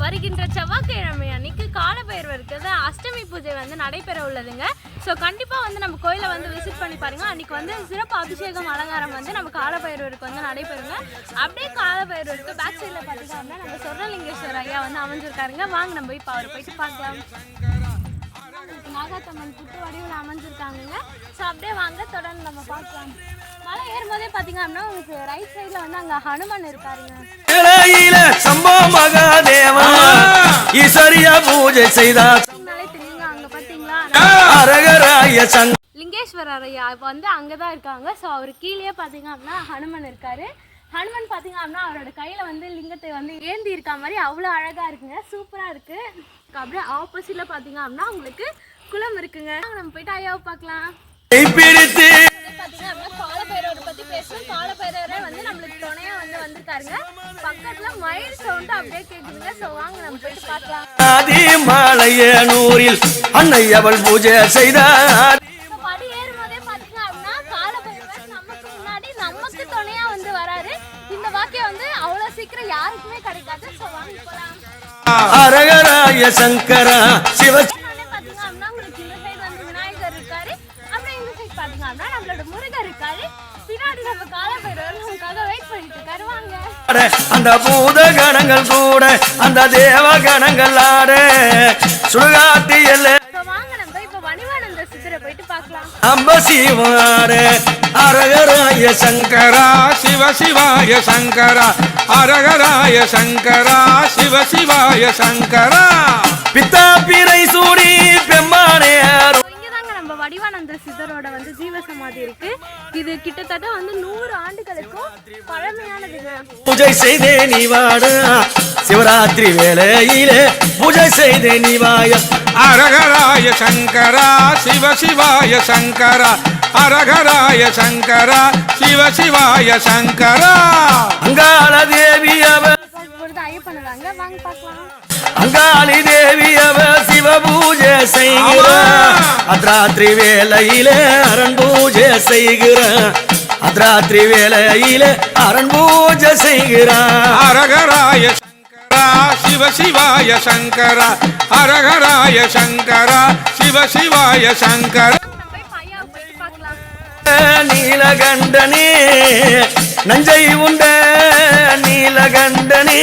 வருகின்ற செவ்வாய்க்கிழமை அன்னைக்கு காலபைரவருக்கு அஷ்டமி பூஜை வந்து நடைபெற உள்ளதுங்க. ஸோ கண்டிப்பாக வந்து நம்ம கோயிலை வந்து விசிட் பண்ணி பாருங்க. அன்றைக்கி வந்து சிறப்பு அபிஷேகம் அலங்காரம் வந்து நம்ம காலபைரவருக்கு வந்து நடைபெறுங்க. அப்படியே காலபைரவருக்கு பேக் சைடில் பார்த்தீங்கன்னா நம்ம சொர்ணலிங்கேஸ்வரர் ஐயா வந்து அமைஞ்சிருக்காருங்க. வாங்க நம்ம இப்போ அவரை போயிட்டு பார்க்கலாம். நாகாத்தம்மன் புட்டு வடிவில் அமைஞ்சிருக்காங்க. ஸோ அப்படியே வாங்க தொடர்ந்து நம்ம பார்க்கலாம். மலை ஏறும்போதே பார்த்தீங்க அப்படின்னா உங்களுக்கு ரைட் சைடில் வந்து அங்கே ஹனுமன் இருக்காருங்க. சம்போ மகாதேவா ஈஸ்வரியா பூஜை செய்தார். தெரியுங்க அங்க பாத்தீங்களா லிங்கேஸ்வரர் ஐயா வந்து அங்கதான் இருக்காங்க. ஸோ அவர் கீழே பாத்தீங்க அப்படின்னா ஹனுமன் இருக்காரு. ஹனுமன் பாத்தீங்க அப்படின்னா அவரோட கையில வந்து லிங்கத்தை வந்து ஏந்தி இருக்க மாதிரி அவ்வளோ அழகா இருக்குங்க. சூப்பரா இருக்கு. அப்படியே ஆப்போசிட்ல பாத்தீங்க அப்படின்னா உங்களுக்கு குளம் இருக்குங்க. நம்ம போயிட்டு ஐயாவை பார்க்கலாம். காலபைரவரை பத்தி பேசுறோம். காலபைரவரை வந்து நம்மளுக்கு துணையா வந்து வந்திருக்காருங்க. பக்கத்துல மயில் சவுண்ட் அப்படியே கேக்குதுங்க. சோ வாங்க நம்ம போயிட்டு பார்க்கலாம். ஆதிமலையனூரில் அன்னை அவள் பூஜை செய்தார். படி ஏறும்போதே பாத்தீங்க அப்படின்னா காலபைரவர் நமக்கு முன்னாடி நமக்கு துணையா வந்து வராரு. இந்த வாக்கியம் வந்து அவ்வளவு சீக்கிரம் யாருக்குமே கிடைக்காது. சோ வாங்க போலாம். அரகராய சங்கரா சிவ பாத்தீங்க அப்படின்னா உங்களுக்கு இந்த சைடு வந்து விநாயகர் இருக்காரு. அப்புறம் இந்த சைடு பாத்தீங்க அப்படின்னா நம்மளோட முருகர் இருக்காரு. பின்னாடி நம்ம காலபைரவர் நமக்காக வெயிட் பண்ணிட்டு இருக்காரு. வாங்க. அந்த பூத கணங்கள் கூட அந்த தேவ கணங்கள் ஆட சுடுகாட்டி எல்லை. வாங்க நம்ம இப்ப வணிவானந்த சித்தரை போயிட்டு பார்க்கலாம். அம்ப சிவார அரகராய சங்கரா சிவ சிவாய சங்கரா அரகராய சங்கரா சிவ சிவாய சங்கரா பித்தா பிறை சூடி பெம்மானே. நம்ம வடிவானந்த சித்தரோட வந்து ஜீவசமாதி இருக்கு. இது கிட்டத்தட்ட வந்து 100 ஆண்டுகளுக்கும் பழமையானதுங்க. பூஜை செய்தே நீ வாடா சிவராத்திரி வேளையிலே பூஜை செய்தே நீ வாய. அரகராய சங்கரா சிவ சிவாய சங்கரா அரகராய சங்கரா சிவ சிவாய சங்கரா. அங்காள தேவி அவ ஐயப்பனாங்க. வாங்க பார்க்கலாம். அங்காளி தேவி அவ சிவ பூஜை செய்கிற அத்ராத்திரி வேளையிலே அரண் பூஜை செய்கிற அத்ராத்திரி வேளையிலே அரண் பூஜை செய்கிற அரகராய சங்கரா சிவ சிவாய சங்கரா அரகராய சங்கரா சிவ சிவாய சங்கரா. நீலகண்டனே நஞ்சை உண்ட நீலகண்டனே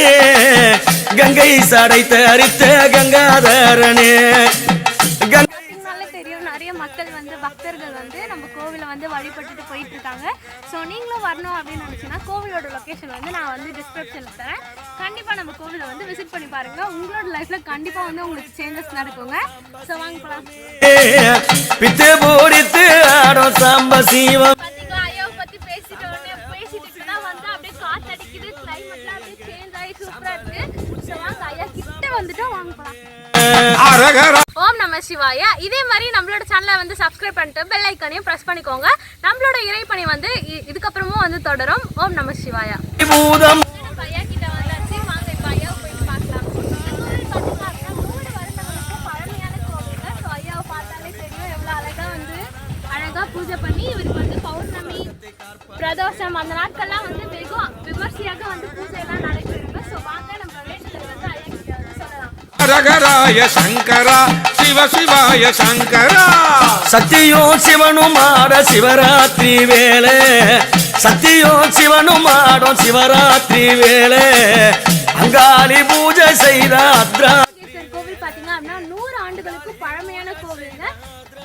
கங்கை சடைத்த அரித்த கங்காதரனே. தெரியும் நிறைய மக்கள் வந்து பக்தர்கள் வந்து நம்ம கோவிலை வந்து வழிபட்டுட்டு போயிட்டு இருக்காங்க. ஸோ நீங்களும் வரணும் அப்படின்னு நினைச்சீங்கன்னா கோவிலோட லொக்கேஷன் வந்து நான் வந்து டிஸ்கிரிப்ஷன்ல தரேன். கண்டிப்பா நம்ம கோவிலை வந்து விசிட் பண்ணி பாருங்க. உங்களோட லைஃப்ல கண்டிப்பா வந்து உங்களுக்கு சேஞ்சஸ் நடக்குங்க. ஸோ வாங்க போலாம். பித்து போடித்து ஆடும் சாம்ப சீவம். பாத்தீங்களா ஐயாவை பத்தி பேசிட்டு தான் வந்து அப்படியே காத்து அடிக்குது. கிளைமேட்லாம் அப்படியே சேஞ்ச் ஆகி சூப்பரா இருக்கு. ஸோ வாங்க ஐயா கிட்ட வந்துட்டோம். வாங்க போலாம். ஓம் நம சிவாய. இதே மாதிரி நம்மளோட சேனலை வந்து சப்ஸ்கிரைப் பண்ணிட்டு பெல் ஐக்கானையும் பிரஸ் பண்ணிக்கோங்க. நம்மளோட இறைப்பணி வந்து இதுக்கப்புறமும் வந்து தொடரும். ஓம் நம சிவாய. ஐயா கிட்ட வந்தாச்சு. வாங்க இப்ப ஐயாவை போயிட்டு பார்க்கலாம். பார்த்தீங்கன்னா 100 வருடங்களுக்கு பழமையான கோவில். ஸோ ஐயாவை பார்த்தாலே தெரியும் எவ்வளோ அழகா பூஜை பண்ணி இவருக்கு வந்து பௌர்ணமி பிரதோஷம் அந்த நாட்கள்லாம் வந்து வெகு விமர்சையாக வந்து பூஜை எல்லாம் நடைபெறுங்க. ஸோ வாங்க நம்ம வேண்டுதல் வந்து ஐயா கிட்ட வந்து சொல்லலாம். அரகராய சங்கரா சிவ சிவாய சங்கரா. சத்தியும் சிவனும் ஆட சிவராத்திரி வேளை சத்தியும் சிவனும் ஆடும் சிவராத்திரி வேளை அங்காளி பூஜை செய்த அத்ரா கோவில் பாத்தீங்க அப்படின்னா 100 ஆண்டுகளுக்கு பழமையான கோவிலுங்க.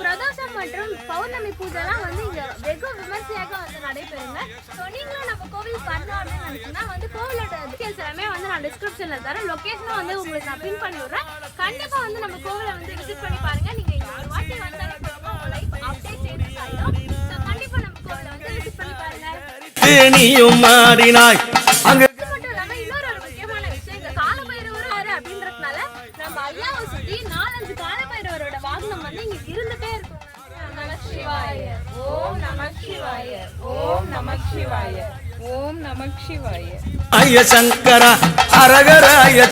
பிரதோஷம் மற்றும் பௌர்ணமி பூஜைலாம் வந்து இங்க வெகு விமர்சையாக வந்து நடைபெறுங்க. ஸோ நீங்களும் நம்ம கோவில் பண்ணோம் அப்படின்னு நினைச்சீங்கன்னா வந்து கோவிலோட டீடைல்ஸ் எல்லாமே வந்து நான் டிஸ்கிரிப்ஷன்ல தரேன். லொகேஷனும் வந்து உங்களுக்கு நான் பின் பண்ணி விடுறேன். கண்டிப்பா வந்து நம்ம கோவிலை வந்து விசிட் பண்ணி பாருங்க. நீங்க இங்க ஒரு வாட்டி வந்தாலே உங்க லைஃப் அப்படியே சேஞ்ச் ஆயிடும். ஸோ கண்டிப்பா நம்ம கோவிலை வந்து விசிட் பண்ணி பாருங்க. நீயும் மாடினாய் அங்க. அது மட்டும் இல்லாம இன்னொரு முக்கியமான விஷயம் இங்க காலபைரவர் அப்படின்றதுனால நம்ம ஐயாவை சுத்தி 4-5 காலபைரவரோட வாகனம் வந்து இங்க இருந்துட்டே இருக்கும். நமச்சிவாய ஓம் நமச்சிவாய ஓம் நமச்சிவாய ஓம் நமச்சிவாய. ஐய சங்கரா அரகராய